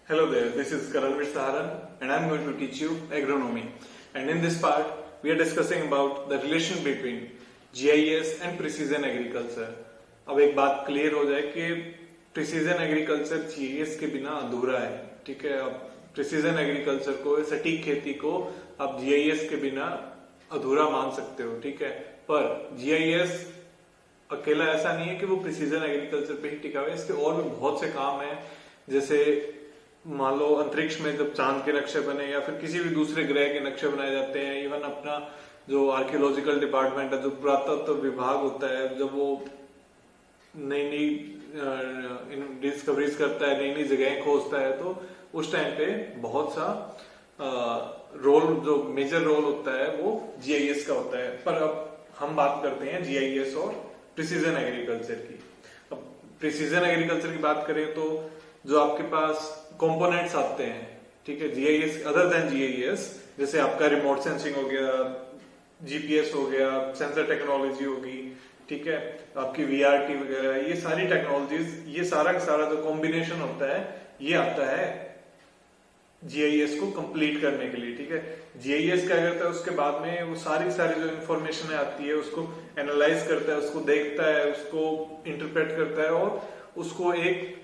Hello there, this is Karanveer Saharan and I am going to teach you agronomy. And in this part, we are discussing about the relation between GIS and precision agriculture. अब एक बात clear हो जाए कि precision agriculture GIS के बिना अधूरा है, ठीक है। अब प्रिसीजन एग्रीकल्चर को, सटीक खेती को आप GIS के बिना अधूरा मान सकते हो, ठीक है। पर GIS अकेला ऐसा नहीं है कि वो प्रिसीजन एग्रीकल्चर पे ही टिका हुआ है, इसके और भी बहुत से काम है। जैसे मान लो अंतरिक्ष में जब चांद के नक्शे बने या फिर किसी भी दूसरे ग्रह के नक्शे बनाए जाते हैं, इवन अपना जो आर्कियोलॉजिकल डिपार्टमेंट है, जो पुरातत्व विभाग होता है, जब वो नई नई डिस्कवरीज करता है, नई नई जगह खोजता है, तो उस टाइम पे बहुत सा रोल, जो मेजर रोल होता है वो GIS का होता है। पर अब हम बात करते हैं GIS और प्रिसीजन एग्रीकल्चर की। अब प्रिसीजन एग्रीकल्चर की बात करें तो जो आपके पास कंपोनेंट्स आते हैं, ठीक है, GIS अदर देन GIS, जैसे आपका रिमोट सेंसिंग हो गया, GPS हो गया, सेंसर टेक्नोलॉजी होगी, ठीक है, आपकी VRT वगैरह, ये सारी टेक्नोलॉजीज, ये सारा का सारा जो कॉम्बिनेशन होता है ये आता है GIS को कंप्लीट करने के लिए, ठीक है। GIS क्या करता है, उसके बाद में वो सारी जो इंफॉर्मेशन आती है उसको एनालाइज करता है, उसको देखता है, उसको इंटरप्रेट करता है और उसको एक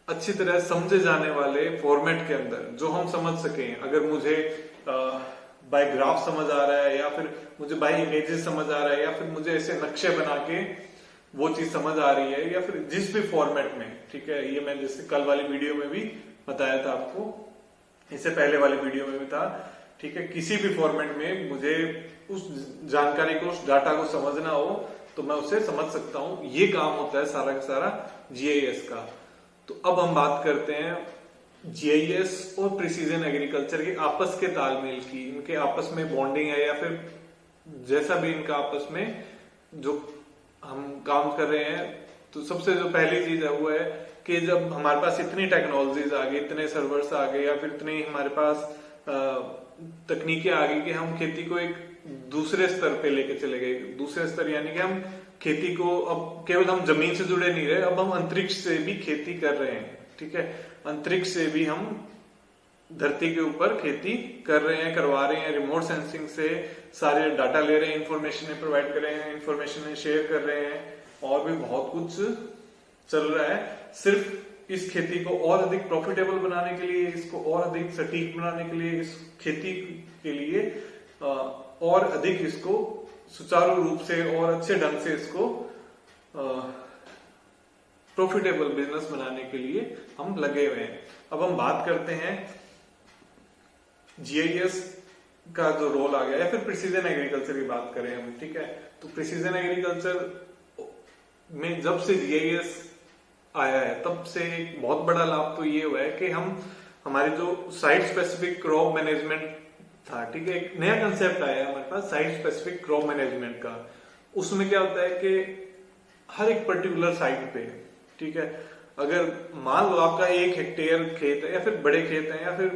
अच्छी तरह समझे जाने वाले फॉर्मेट के अंदर, जो हम समझ सकें। अगर मुझे बाय ग्राफ समझ आ रहा है, या फिर मुझे बाय इमेजेस समझ आ रहा है, या फिर मुझे ऐसे नक्शे बना के वो चीज समझ आ रही है, या फिर जिस भी फॉर्मेट में, ठीक है। ये मैं जैसे कल वाली वीडियो में भी बताया था आपको, इससे पहले वाली वीडियो में भी था, ठीक है। किसी भी फॉर्मेट में मुझे उस जानकारी को, उस डाटा को समझना हो तो मैं उसे समझ सकता हूं। ये काम होता है सारा का सारा GIS का। तो अब हम बात करते हैं GIS और प्रिसीजन एग्रीकल्चर के आपस के तालमेल की, इनके आपस में बॉन्डिंग है, या फिर जैसा भी इनका आपस में जो हम काम कर रहे हैं। तो सबसे जो पहली चीज है वो है कि जब हमारे पास इतनी टेक्नोलॉजीज आ गई, इतने सर्वर्स आ गए, या फिर इतनी हमारे पास तकनीकें आ गई कि हम खेती को एक दूसरे स्तर पे लेके चले गए। दूसरे स्तर यानी कि हम खेती को अब केवल हम जमीन से जुड़े नहीं रहे, अब हम अंतरिक्ष से भी खेती कर रहे हैं, ठीक है। अंतरिक्ष से भी हम धरती के ऊपर खेती कर रहे हैं, करवा रहे हैं। रिमोट सेंसिंग से सारे डाटा ले रहे हैं, इंफॉर्मेशन प्रोवाइड कर रहे हैं, इंफॉर्मेशन शेयर कर रहे हैं, और भी बहुत कुछ चल रहा है। सिर्फ इस खेती को और अधिक प्रॉफिटेबल बनाने के लिए, इसको और अधिक सटीक बनाने के लिए, इस खेती के लिए और अधिक इसको सुचारू रूप से और अच्छे ढंग से इसको प्रॉफिटेबल बिजनेस बनाने के लिए हम लगे हुए हैं। अब हम बात करते हैं GIS का जो रोल आ गया, या फिर प्रिसीजन एग्रीकल्चर की बात करें हम, ठीक है। तो प्रिसीजन एग्रीकल्चर में जब से GIS आया है, तब से एक बहुत बड़ा लाभ तो ये हुआ है कि हम हमारे जो साइट स्पेसिफिक क्रॉप मैनेजमेंट था, ठीक है, एक नया कंसेप्ट आया है हमारे पास साइट स्पेसिफिक क्रॉप मैनेजमेंट का। उसमें क्या होता है कि हर एक पर्टिकुलर साइट पे, ठीक है, अगर मान लो आपका 1 हेक्टेयर खेत है, या फिर बड़े खेत है, या फिर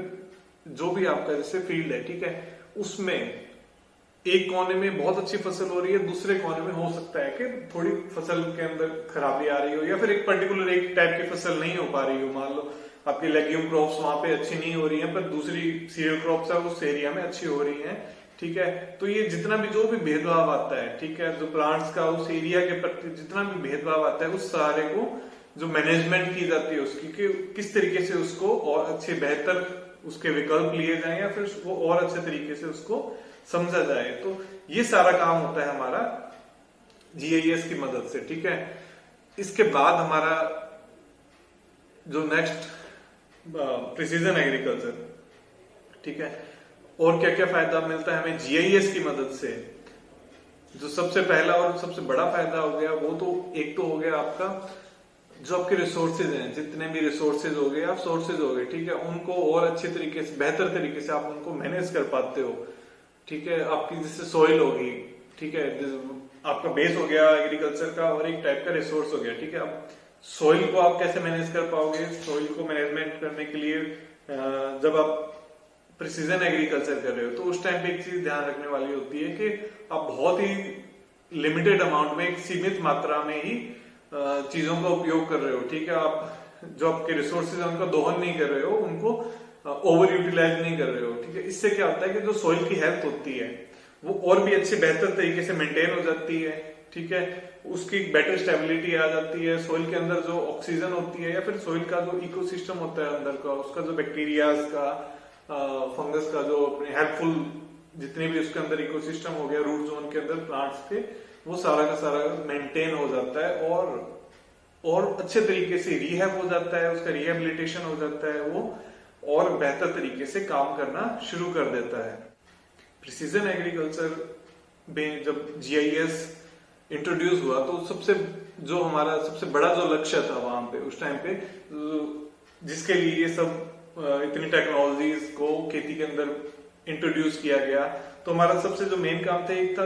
जो भी आपका जैसे फील्ड है, ठीक है, उसमें एक कोने में बहुत अच्छी फसल हो रही है, दूसरे कोने में हो सकता है कि थोड़ी फसल के अंदर खराबी आ रही हो, या फिर एक पर्टिकुलर एक टाइप की फसल नहीं हो पा रही हो। मान लो आपकी लेग्यूम क्रॉप्स वहां पे अच्छी नहीं हो रही हैं, पर दूसरी सीरियल क्रॉप्स है उस एरिया में अच्छी हो रही हैं, ठीक है। तो ये जितना भी जो भी भेदभाव आता है, ठीक है, जो प्लांट्स का उस एरिया के प्रति जितना भी भेदभाव आता है, उस सारे को जो मैनेजमेंट की जाती है उसकी, कि किस तरीके से उसको और अच्छे बेहतर उसके विकल्प लिए जाए, या फिर उसको और अच्छे तरीके से उसको समझा जाए। तो ये सारा काम होता है हमारा GIS की मदद से, ठीक है। इसके बाद हमारा जो नेक्स्ट प्रिसीजन एग्रीकल्चर, ठीक है, और क्या क्या फायदा मिलता है हमें GIS की मदद से। जो सबसे पहला और सबसे बड़ा फायदा हो गया वो तो एक तो हो गया आपका जो आपके रिसोर्सेज हैं, जितने भी रिसोर्सेज हो गए, आप सोर्सेज हो गए, ठीक है, उनको और अच्छे तरीके से, बेहतर तरीके से आप उनको मैनेज कर पाते हो, ठीक है। आपकी जैसे सॉइल होगी, ठीक है, आपका बेस हो गया एग्रीकल्चर का, और एक टाइप का रिसोर्स हो गया, ठीक है। अब सॉइल को आप कैसे मैनेज कर पाओगे? सॉइल को मैनेजमेंट करने के लिए जब आप प्रिसीजन एग्रीकल्चर कर रहे हो तो उस टाइम पे एक चीज ध्यान रखने वाली होती है कि आप बहुत ही लिमिटेड अमाउंट में, एक सीमित मात्रा में ही चीजों का उपयोग कर रहे हो, ठीक है। आप जो आपके रिसोर्सेज है उनका दोहन नहीं कर रहे हो, उनको ओवर यूटिलाइज नहीं कर रहे हो, ठीक है। इससे क्या होता है कि जो सॉइल की हेल्थ होती है वो और भी अच्छे बेहतर तरीके से मेंटेन हो जाती है, ठीक है। उसकी बेटर स्टेबिलिटी आ जाती है, सॉइल के अंदर जो ऑक्सीजन होती है या फिर सॉइल का जो इकोसिस्टम होता है अंदर का, उसका जो बैक्टीरियाज का फंगस का जो अपने हेल्पफुल जितने भी उसके अंदर इकोसिस्टम हो गया रूट जोन के अंदर प्लांट्स के, वो सारा का सारा मेंटेन हो जाता है और अच्छे तरीके से रिहैब हो जाता है, उसका रिहेबिलिटेशन हो जाता है, वो और बेहतर तरीके से काम करना शुरू कर देता है। प्रिसीजन एग्रीकल्चर में जब जीआईएस इंट्रोड्यूस हुआ तो जो हमारा सबसे बड़ा जो लक्ष्य था वहां पे उस टाइम पे, जिसके लिए ये सब इतनी टेक्नोलॉजीज को खेती के अंदर इंट्रोड्यूस किया गया, तो हमारा सबसे जो मेन काम था एक था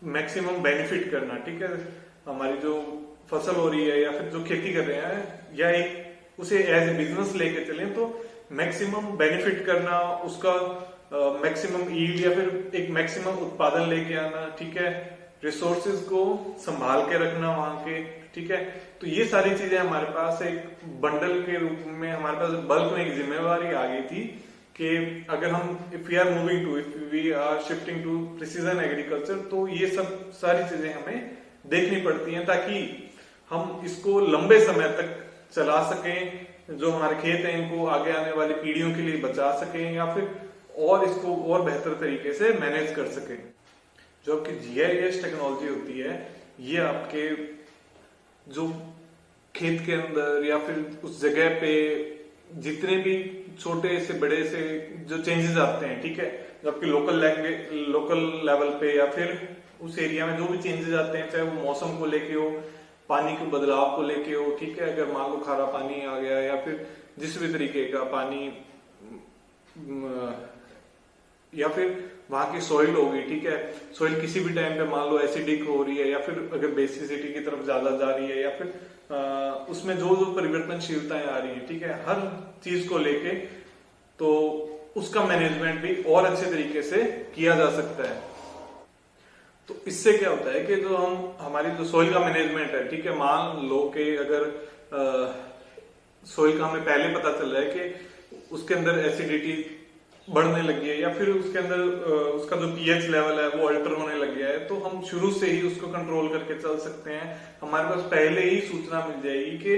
मैक्सिमम बेनिफिट करना, ठीक है। हमारी जो फसल हो रही है या फिर जो खेती कर रहे हैं या एक उसे एज ए बिजनेस लेके चले तो मैक्सिमम बेनिफिट करना, उसका मैक्सिमम ईल्ड या फिर एक मैक्सिमम उत्पादन लेके आना, ठीक है। रिसोर्सेज को संभाल के रखना वहां के, ठीक है। तो ये सारी चीजें हमारे पास एक बंडल के रूप में हमारे पास बल्क में एक जिम्मेवारी आ गई थी कि अगर हम if we are shifting to precision agriculture, तो ये सब सारी चीजें हमें देखनी पड़ती हैं ताकि हम इसको लंबे समय तक चला सकें, जो हमारे खेत हैं इनको आगे आने वाली पीढ़ियों के लिए बचा सकें या फिर और इसको और बेहतर तरीके से मैनेज कर सकें। जो आपकी जीआईएस टेक्नोलॉजी होती है, ये आपके जो खेत के अंदर या फिर उस जगह पे जितने भी छोटे से बड़े से जो चेंजेस आते हैं, ठीक है, जो आपकी लोकल लेवल पे या फिर उस एरिया में जो भी चेंजेस आते हैं, चाहे वो मौसम को लेके हो, पानी के बदलाव को लेके हो, ठीक है। अगर मान लो खारा पानी आ गया या फिर जिस भी तरीके का पानी या फिर वहां की सॉइल होगी, ठीक है। सॉइल किसी भी टाइम पे मान लो एसिडिक हो रही है या फिर अगर बेसिसिटी की तरफ ज्यादा जा रही है या फिर उसमें जो जो परिवर्तनशीलताएं आ रही है, ठीक है, हर चीज को लेके तो उसका मैनेजमेंट भी और अच्छे तरीके से किया जा सकता है। तो इससे क्या होता है कि जो हमारी जो सॉइल का मैनेजमेंट है, ठीक है, मान लो कि अगर सॉइल का हमें पहले पता चल रहा है कि उसके अंदर एसिडिटी बढ़ने लगी है या फिर उसके अंदर उसका जो पीएच लेवल है वो अल्टर होने लग गया है, तो हम शुरू से ही उसको कंट्रोल करके चल सकते हैं। हमारे पास पहले ही सूचना मिल जाएगी कि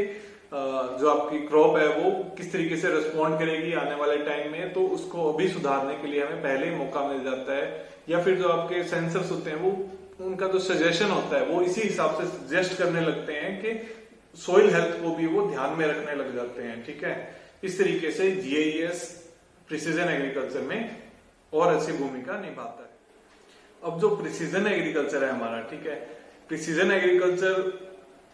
जो आपकी क्रॉप है वो किस तरीके से रिस्पॉन्ड करेगी आने वाले टाइम में, तो उसको अभी सुधारने के लिए हमें पहले ही मौका मिल जाता है। या फिर जो आपके सेंसर्स होते हैं वो उनका जो सजेशन होता है वो इसी हिसाब से सजेस्ट करने लगते हैं कि सॉइल हेल्थ को भी वो ध्यान में रखने लग जाते हैं, ठीक है। इस तरीके से जीआईएस प्रिसीजन एग्रीकल्चर में और अच्छी भूमिका निभाता है। अब जो प्रिसीजन एग्रीकल्चर है हमारा, ठीक है, प्रिसीजन एग्रीकल्चर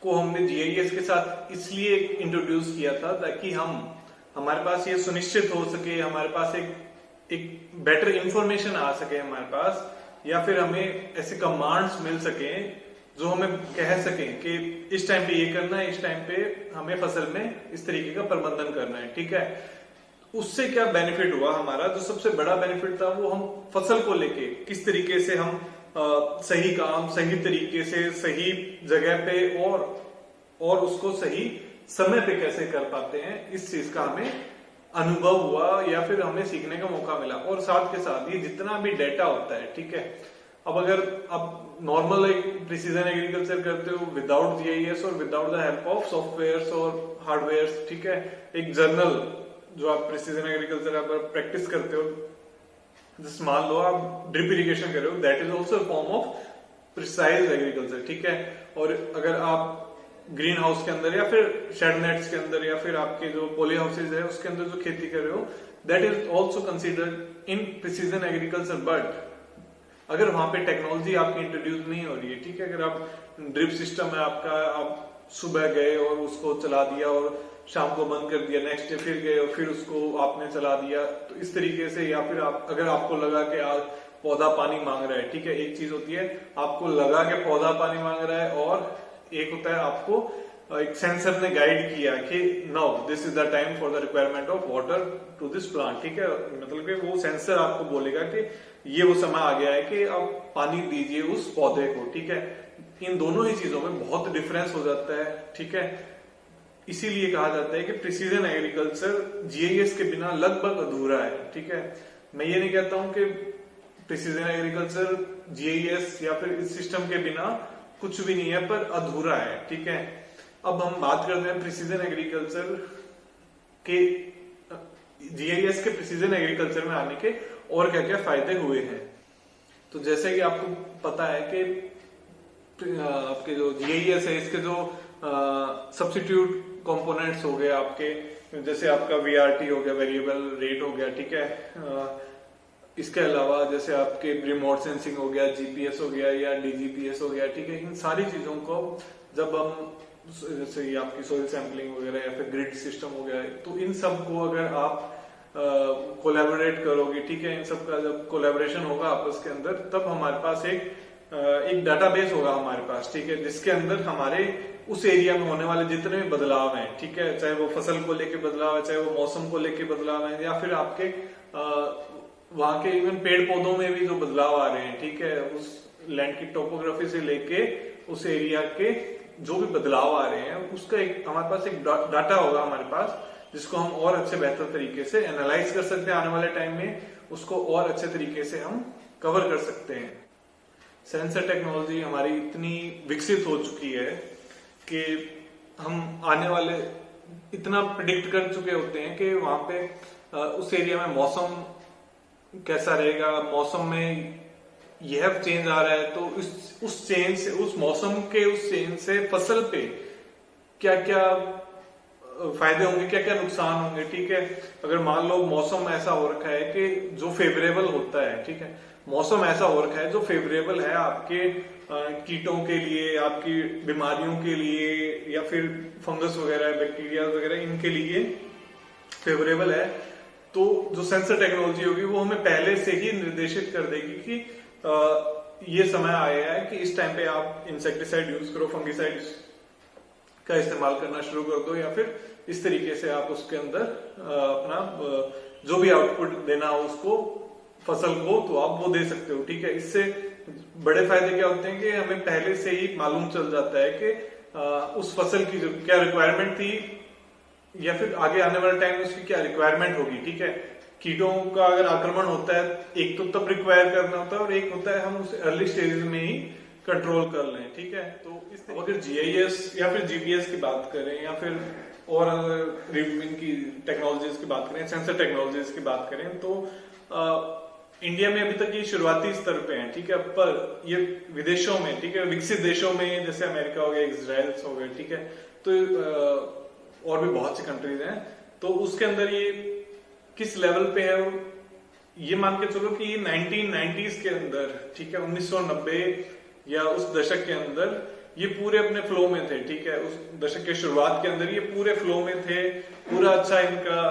को हमने जीआईएस के साथ इसलिए इंट्रोड्यूस किया था ताकि हमारे पास ये सुनिश्चित हो सके, हमारे पास एक बेटर इंफॉर्मेशन आ सके हमारे पास, या फिर हमें ऐसे कमांड्स मिल सके जो हमें कह सकें कि इस टाइम पे ये करना है, इस टाइम पे हमें फसल में इस तरीके का प्रबंधन करना है, ठीक है। उससे क्या बेनिफिट हुआ हमारा, जो सबसे बड़ा बेनिफिट था वो हम फसल को लेके किस तरीके से हम सही काम सही तरीके से सही जगह पे और उसको सही समय पे कैसे कर पाते हैं, इस चीज का हमें अनुभव हुआ या फिर हमें सीखने का मौका मिला। और साथ के साथ ये जितना भी डेटा होता है, ठीक है, अब अगर आप नॉर्मल एक प्रिसीजन एग्रीकल्चर करते हो विदाउट जीआईएस और without the help of softwares और हार्डवेयर्स, ठीक है, एक जर्नल जो आप प्रिसीजन एग्रीकल्चर आप प्रैक्टिस करते हो, जैसे मान लो आप ड्रिप इरिगेशन कर रहे हो, that is also form of precise agriculture, ठीक है। और अगर आप ग्रीन हाउस के अंदर या फिर शेड नेट्स के अंदर या फिर आपके जो पॉली हाउसेज है उसके अंदर जो खेती कर रहे हो, that is also considered in precision agriculture. But अगर वहां पे टेक्नोलॉजी आपकी इंट्रोड्यूस नहीं हो रही है, ठीक है, अगर आप ड्रिप सिस्टम है आपका, आप सुबह गए और उसको चला दिया और शाम को बंद कर दिया, नेक्स्ट डे फिर गए और फिर उसको आपने चला दिया, तो इस तरीके से, या फिर अगर आपको लगा कि आज पौधा पानी मांग रहा है, ठीक है, एक चीज होती है आपको लगा कि पौधा पानी मांग रहा है और एक होता है आपको एक सेंसर ने गाइड किया कि now this is the time for the requirement of water to this plant, ठीक है। मतलब कि वो सेंसर आपको बोलेगा कि ये वो समय आ गया है कि आप पानी दीजिए उस पौधे को, ठीक है। इन दोनों ही चीजों में बहुत डिफरेंस हो जाता है, ठीक है। इसीलिए कहा जाता है कि प्रिसीजन एग्रीकल्चर जीआईएस के बिना लगभग अधूरा है। ठीक है, मैं ये नहीं कहता हूं कि प्रिसीजन एग्रीकल्चर जीआईएस या फिर इस सिस्टम के बिना कुछ भी नहीं है, पर अधूरा है। ठीक है, अब हम बात करते हैं प्रिसीजन एग्रीकल्चर के, जीआईएस के प्रिसीजन एग्रीकल्चर में आने के और क्या क्या फायदे हुए हैं। तो जैसे कि आपको पता है कि आपके जो जीआईएस है, इसके जो सब्स्टिट्यूट कंपोनेंट्स हो गए आपके, जैसे आपका वीआरटी हो गया, वेरिएबल रेट हो गया। ठीक है, इसके अलावा जैसे आपके रिमोट सेंसिंग हो गया, जीपीएस हो गया या डीजीपीएस हो गया। ठीक है, इन सारी चीजों को जब हम, जैसे ये आपकी सोइल सैंपलिंग वगैरह या फिर ग्रिड सिस्टम हो गया, तो इन सब को अगर आप कोलैबोरेट करोगे, ठीक है, इन सब का जब कोलैबोरेशन होगा आपस के अंदर, तब हमारे पास एक डाटाबेस होगा हमारे पास। ठीक है, जिसके अंदर हमारे उस एरिया में होने वाले जितने भी बदलाव हैं, ठीक है, चाहे वो फसल को लेके बदलाव है, चाहे वो मौसम को लेके बदलाव है, या फिर आपके वहां के इवन पेड़ पौधों में भी जो बदलाव आ रहे हैं, ठीक है, उस लैंड की टोपोग्राफी से लेके उस एरिया के जो भी बदलाव आ रहे हैं, उसका एक हमारे पास एक डाटा होगा हमारे पास, जिसको हम और अच्छे बेहतर तरीके से एनालाइज कर सकते हैं। आने वाले टाइम में उसको और अच्छे तरीके से हम कवर कर सकते हैं। सेंसर टेक्नोलॉजी हमारी इतनी विकसित हो चुकी है कि हम आने वाले इतना प्रिडिक्ट कर चुके होते हैं कि वहां पे उस एरिया में मौसम कैसा रहेगा, मौसम में यह चेंज आ रहा है, तो उस चेंज से, उस मौसम के उस चेंज से फसल पे क्या क्या फायदे होंगे, क्या क्या नुकसान होंगे। ठीक है, अगर मान लो मौसम ऐसा हो रखा है कि जो फेवरेबल होता है, ठीक है, मौसम ऐसा हो रखा है जो फेवरेबल है आपके कीटों के लिए, आपकी बीमारियों के लिए, या फिर फंगस वगैरह, बैक्टीरिया वगैरह, इनके लिए फेवरेबल है, तो जो सेंसर टेक्नोलॉजी होगी वो हमें पहले से ही निर्देशित कर देगी कि ये समय आया है कि इस टाइम पे आप इंसेक्टिसाइड यूज करो, फंगिसाइड का इस्तेमाल करना शुरू कर दो, या फिर इस तरीके से आप उसके अंदर अपना जो भी आउटपुट देना हो उसको, फसल को, तो आप वो दे सकते हो। ठीक है, इससे बड़े फायदे क्या होते हैं कि हमें पहले से ही मालूम चल जाता है कि उस फसल की जो क्या रिक्वायरमेंट थी, या फिर आगे आने वाले टाइम में उसकी क्या रिक्वायरमेंट होगी। ठीक है, कीटों का अगर आक्रमण होता है, एक तो तब रिक्वायर करना होता है, और एक होता है हम उसे अर्ली स्टेज में ही कंट्रोल कर लें। ठीक है, तो इस अगर जीआईएस या फिर जीपीएस की बात करें, या फिर और इनकी टेक्नोलॉजीज की बात करें, सेंसर टेक्नोलॉजीज की बात करें, तो इंडिया में अभी तक ये शुरुआती स्तर पे है। ठीक है, पर ये विदेशों में, ठीक है, विकसित देशों में, जैसे अमेरिका हो गया, इजराइल हो गया, ठीक है, तो और भी बहुत सी कंट्रीज हैं, तो उसके अंदर ये किस लेवल पे है, ये मान के चलो कि ये 1990s के अंदर, ठीक है, 1990 या उस दशक के अंदर ये पूरे अपने फ्लो में थे। ठीक है, उस दशक के शुरुआत के अंदर ये पूरे फ्लो में थे, पूरा अच्छा इनका,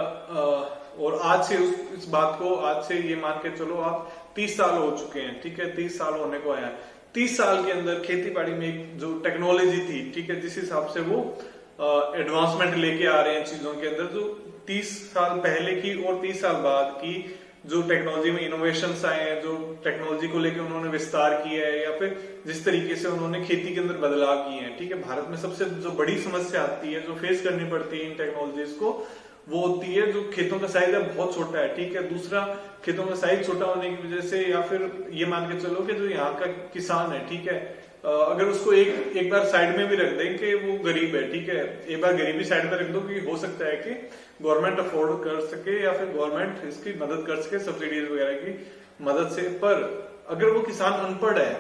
और आज से इस बात को, आज से ये मान के चलो आप 30 साल हो चुके हैं। ठीक है, 30 साल होने को आया। 30 साल के अंदर खेती बाड़ी में एक जो टेक्नोलॉजी थी, ठीक है, जिस हिसाब से वो एडवांसमेंट लेके आ रहे हैं चीजों के अंदर, जो 30 साल पहले की और 30 साल बाद की जो टेक्नोलॉजी में इनोवेशंस आए हैं, जो टेक्नोलॉजी को लेके उन्होंने विस्तार किया है, या फिर जिस तरीके से उन्होंने खेती के अंदर बदलाव किए हैं। ठीक है, भारत में सबसे जो बड़ी समस्या आती है, जो फेस करनी पड़ती है इन टेक्नोलॉजीज को, वो होती है जो खेतों का साइज है बहुत छोटा है। ठीक है, दूसरा, खेतों का साइज छोटा होने की वजह से, या फिर ये मान के चलो कि जो यहाँ का किसान है, ठीक है, अगर उसको एक बार साइड में भी रख दें कि वो गरीब है, ठीक है, एक बार गरीबी साइड में रख दो, कि हो सकता है कि गवर्नमेंट अफोर्ड कर सके, या फिर गवर्नमेंट इसकी मदद कर सके सब्सिडीज वगैरह की मदद से। पर अगर वो किसान अनपढ़ है,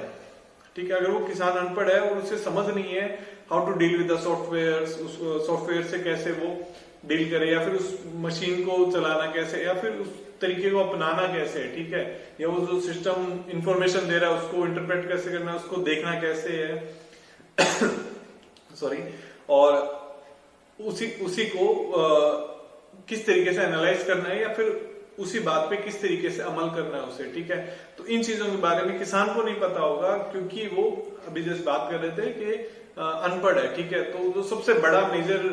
ठीक है, अगर वो किसान अनपढ़ है और उसे समझ नहीं है how to deal with the software, उस सॉफ्टवेयर से कैसे वो डील करे, या फिर उस मशीन को चलाना कैसे, या फिर उस तरीके को अपनाना कैसे है, ठीक है, या वो जो सिस्टम इंफॉर्मेशन दे रहा है उसको इंटरप्रेट कैसे करना है, उसको देखना कैसे है सॉरी, और उसी को किस तरीके से एनालाइज करना है, या फिर उसी बात पे किस तरीके से अमल करना है उसे। ठीक है, तो इन चीजों के बारे में किसान को नहीं पता होगा, क्योंकि वो अभी जैसे बात कर रहे थे कि अनपढ़ है। ठीक है, तो जो सबसे बड़ा मेजर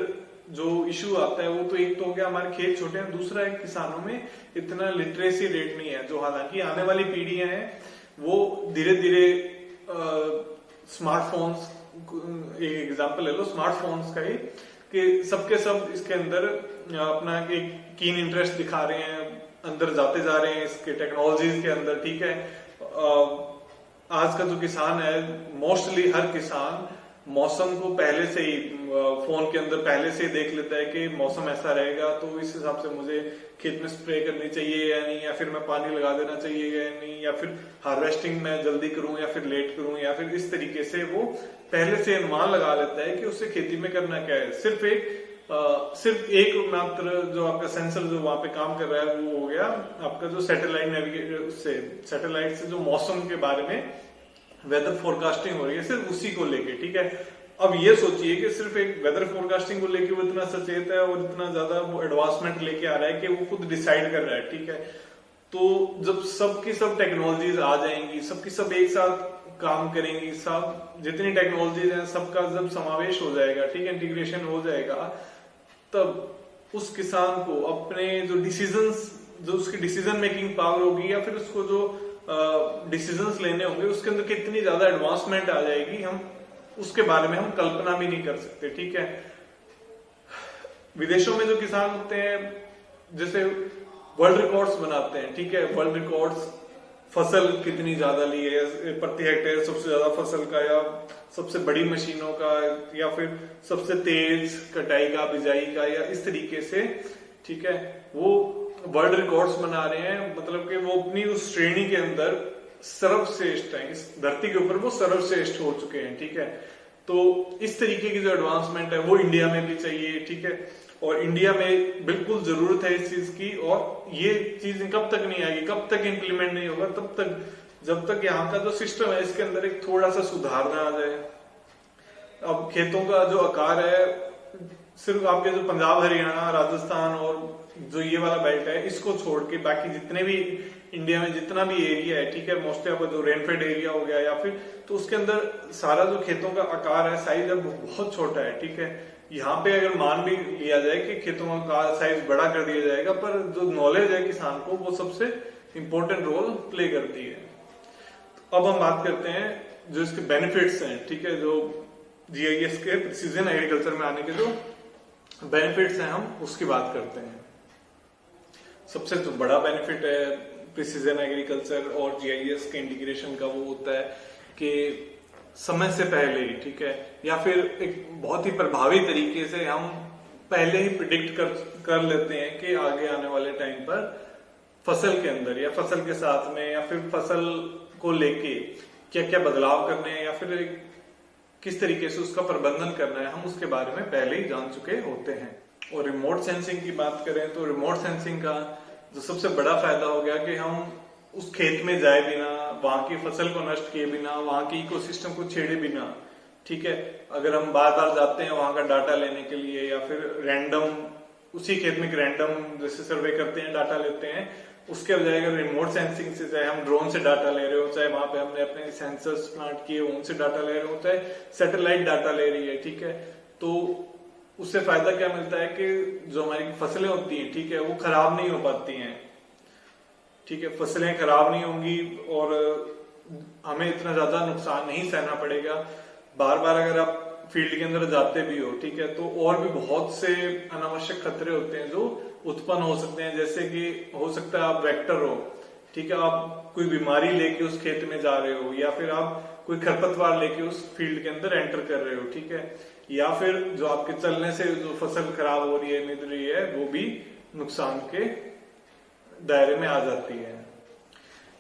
जो इशू आता है, वो तो एक तो हो गया हमारे खेत छोटे हैं, दूसरा है किसानों में इतना लिटरेसी रेट नहीं है, जो हालांकि आने वाली पीढ़ियां हैं वो धीरे धीरे स्मार्टफोन्स, एक एग्जांपल ले लो स्मार्टफोन्स का ही, कि सबके सब इसके अंदर अपना एक कीन इंटरेस्ट दिखा रहे हैं, अंदर जाते जा रहे हैं इसके टेक्नोलॉजीज के अंदर, ठीक है। आज का जो किसान है, मोस्टली हर किसान मौसम को पहले से ही फोन के अंदर पहले से ही देख लेता है कि मौसम ऐसा रहेगा तो इस हिसाब से मुझे खेत में स्प्रे करनी चाहिए या नहीं, या फिर मैं पानी लगा देना चाहिए या नहीं, या फिर हार्वेस्टिंग मैं जल्दी करूं या फिर लेट करूं, या फिर इस तरीके से वो पहले से अनुमान लगा लेता है कि उससे खेती में करना क्या है। सिर्फ एक मात्र जो आपका सेंसर जो वहां पे काम कर रहा है वो हो गया आपका जो सैटेलाइट नेविगेटर, उससे सैटेलाइट से जो मौसम के बारे में वेदर फोरकास्टिंग हो रही है, सिर्फ उसी को लेके, ठीक है। अब ये सोचिए कि सिर्फ एक वेदर फोरकास्टिंग को लेके वो इतना सचेत है और इतना ज्यादा वो एडवांसमेंट लेके आ रहा है कि वो खुद डिसाइड कर रहा है, ठीक है। तो जब सबकी सब टेक्नोलॉजीज आ जाएंगी, सबकी सब एक साथ काम करेंगी, सब जितनी टेक्नोलॉजीज हैं सबका जब समावेश हो जाएगा, ठीक है, इंटीग्रेशन हो जाएगा, तब उस किसान को अपने जो उसकी डिसीजन मेकिंग पावर होगी या फिर उसको जो डिसीजंस लेने होंगे उसके अंदर कितनी ज्यादा एडवांसमेंट आ जाएगी, हम उसके बारे में हम कल्पना भी नहीं कर सकते, ठीक है। विदेशों में जो किसान होते हैं जैसे वर्ल्ड रिकॉर्ड्स बनाते हैं, ठीक है, वर्ल्ड रिकॉर्ड्स फसल कितनी ज्यादा ली है प्रति हेक्टेयर, सबसे ज्यादा फसल का, या सबसे बड़ी मशीनों का, या फिर सबसे तेज कटाई का, बिजाई का, या इस तरीके से, ठीक है, वो वर्ल्ड रिकॉर्ड्स बना रहे हैं। मतलब कि वो अपनी उस श्रेणी के अंदर सर्वश्रेष्ठ हैं, इस धरती के ऊपर वो सर्वश्रेष्ठ हो चुके हैं, ठीक है। तो इस तरीके की जो एडवांसमेंट है वो इंडिया में भी चाहिए, ठीक है, और इंडिया में बिल्कुल जरूरत है इस चीज की। और ये चीज कब तक नहीं आएगी, कब तक इंप्लीमेंट नहीं होगा, तब तक जब तक यहाँ का जो सिस्टम है इसके अंदर एक थोड़ा सा सुधार ना आ जाए। अब खेतों का जो आकार है, सिर्फ आपके जो पंजाब, हरियाणा, राजस्थान और जो ये वाला बेल्ट है इसको छोड़ के बाकी जितने भी इंडिया में जितना भी एरिया है, ठीक है, मोस्टली आपका जो रेनफेड एरिया हो गया या फिर, तो उसके अंदर सारा जो खेतों का आकार है, साइज है, बहुत छोटा है, ठीक है। यहाँ पे अगर मान भी लिया जाए कि खेतों का साइज बड़ा कर दिया जाएगा, पर जो नॉलेज है किसान को वो सबसे इंपॉर्टेंट रोल प्ले करती है। तो अब हम बात करते हैं जो इसके बेनिफिट्स हैं, ठीक है, जो जीआईएस के प्रिसीजन एग्रीकल्चर में आने के जो बेनिफिट्स हैं हम उसकी बात करते हैं। सबसे जो बड़ा बेनिफिट है प्रिसीजन एग्रीकल्चर और जीआईएस के इंटीग्रेशन का वो होता है कि समय से पहले ही, ठीक है, या फिर एक बहुत ही प्रभावी तरीके से हम पहले ही प्रिडिक्ट कर लेते हैं कि आगे आने वाले टाइम पर फसल के अंदर या फसल के साथ में या फिर फसल को लेके क्या क्या बदलाव करने हैं या फिर किस तरीके से उसका प्रबंधन करना है, हम उसके बारे में पहले ही जान चुके होते हैं। और रिमोट सेंसिंग की बात करें तो रिमोट सेंसिंग का जो सबसे बड़ा फायदा हो गया कि हम उस खेत में जाए बिना, वहां की फसल को नष्ट किए बिना, वहां की इकोसिस्टम को छेड़े बिना, ठीक है, अगर हम बार बार जाते हैं वहां का डाटा लेने के लिए या फिर रैंडम उसी खेत में रैंडम जैसे सर्वे करते हैं, डाटा लेते हैं, उसके बजाय अगर रिमोट सेंसिंग से, चाहे हम ड्रोन से डाटा ले रहे हो, चाहे वहां पे हमने अपने सेंसर्स प्लांट किए उनसे डाटा ले रहे हो, चाहे सैटेलाइट डाटा ले रही है, ठीक है, तो उससे फायदा क्या मिलता है कि जो हमारी फसलें होती हैं, ठीक है, वो खराब नहीं हो पाती हैं, ठीक है, फसलें खराब नहीं होंगी और हमें इतना ज्यादा नुकसान नहीं सहना पड़ेगा। बार बार अगर आप फील्ड के अंदर जाते भी हो, ठीक है, तो और भी बहुत से अनावश्यक खतरे होते हैं जो उत्पन्न हो सकते हैं, जैसे कि हो सकता है आप वेक्टर हो, ठीक है, आप कोई बीमारी लेके उस खेत में जा रहे हो या फिर आप कोई खरपतवार लेके उस फील्ड के अंदर एंटर कर रहे हो, ठीक है, या फिर जो आपके चलने से जो फसल खराब हो रही है, मिल रही है, वो भी नुकसान के दायरे में आ जाती है।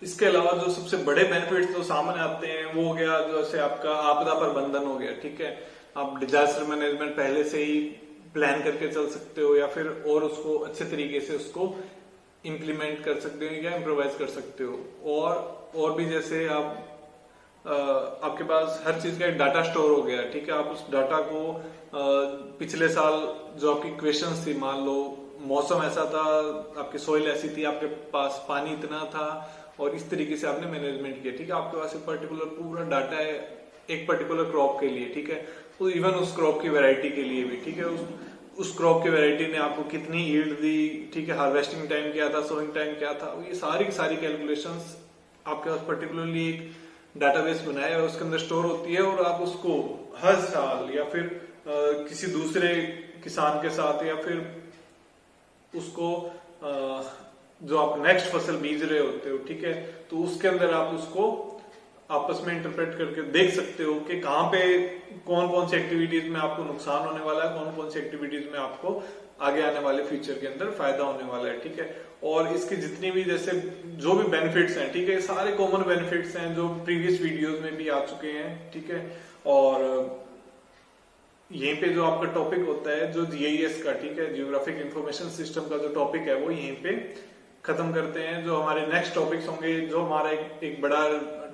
इसके अलावा जो सबसे बड़े बेनिफिट्स जो सामने आते हैं वो हो गया जैसे आपका आपदा प्रबंधन हो गया, ठीक है, आप डिजास्टर मैनेजमेंट पहले से ही प्लान करके चल सकते हो या फिर और उसको अच्छे तरीके से उसको इम्प्लीमेंट कर सकते हो या इम्प्रोवाइज कर सकते हो। और भी जैसे आपके पास हर चीज का एक डाटा स्टोर हो गया, ठीक है, आप उस डाटा को पिछले साल जो आपकी क्वेश्चंस थी, मान लो मौसम ऐसा था, आपकी सोइल ऐसी थी, आपके पास पानी इतना था और इस तरीके से आपने मैनेजमेंट किया, ठीक है, आपके पास एक पर्टिकुलर पूरा डाटा है एक पर्टिकुलर क्रॉप के लिए, ठीक है, तो इवन उस क्रॉप की वैरायटी के लिए भी, ठीक है, उस क्रॉप की वैरायटी ने आपको कितनी यील्ड दी, ठीक है, हार्वेस्टिंग टाइम क्या था, सोइंग टाइम क्या था, ये सारी कैलकुलेशंस आपके पास पर्टिकुलरली एक डाटाबेस बनाया है, उसके अंदर स्टोर होती है और आप उसको हर साल या फिर किसी दूसरे किसान के साथ या फिर उसको जो आप नेक्स्ट फसल बीज रहे होते हो, ठीक है, तो उसके अंदर आप उसको आपस में इंटरप्रेट करके देख सकते हो कि कहाँ पे कौन कौन सी एक्टिविटीज में आपको नुकसान होने वाला है, कौन कौन सी एक्टिविटीज में आपको आगे आने वाले फ्यूचर के अंदर फायदा होने वाला है, ठीक है। और इसकी जितनी भी जैसे जो भी बेनिफिट्स हैं, ठीक है, सारे कॉमन बेनिफिट्स हैं जो प्रीवियस वीडियोस में भी आ चुके हैं, ठीक है। और यहीं पे जो आपका टॉपिक होता है जो जीआईएस का, ठीक है, जियोग्राफिक इंफॉर्मेशन सिस्टम का जो टॉपिक है वो यहीं पे खत्म करते हैं। जो हमारे नेक्स्ट टॉपिक्स होंगे, जो हमारा एक बड़ा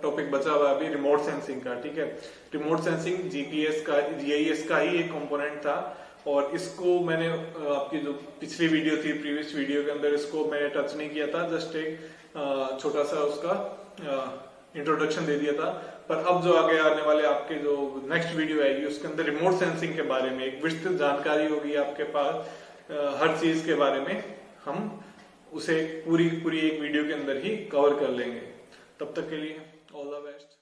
टॉपिक बचा हुआ है अभी रिमोट सेंसिंग का, ठीक है। रिमोट सेंसिंग जीपीएस का, जीआईएस का ही एक कंपोनेंट था, और इसको मैंने आपकी जो पिछली वीडियो थी, प्रीवियस वीडियो के अंदर इसको मैंने टच नहीं किया था, जस्ट एक छोटा सा उसका इंट्रोडक्शन दे दिया था। पर अब जो आगे आने वाले आपके जो नेक्स्ट वीडियो आएगी उसके अंदर रिमोट सेंसिंग के बारे में एक विस्तृत जानकारी होगी आपके पास, हर चीज के बारे में हम उसे पूरी एक वीडियो के अंदर ही कवर कर लेंगे। तब तक के लिए ऑल द बेस्ट।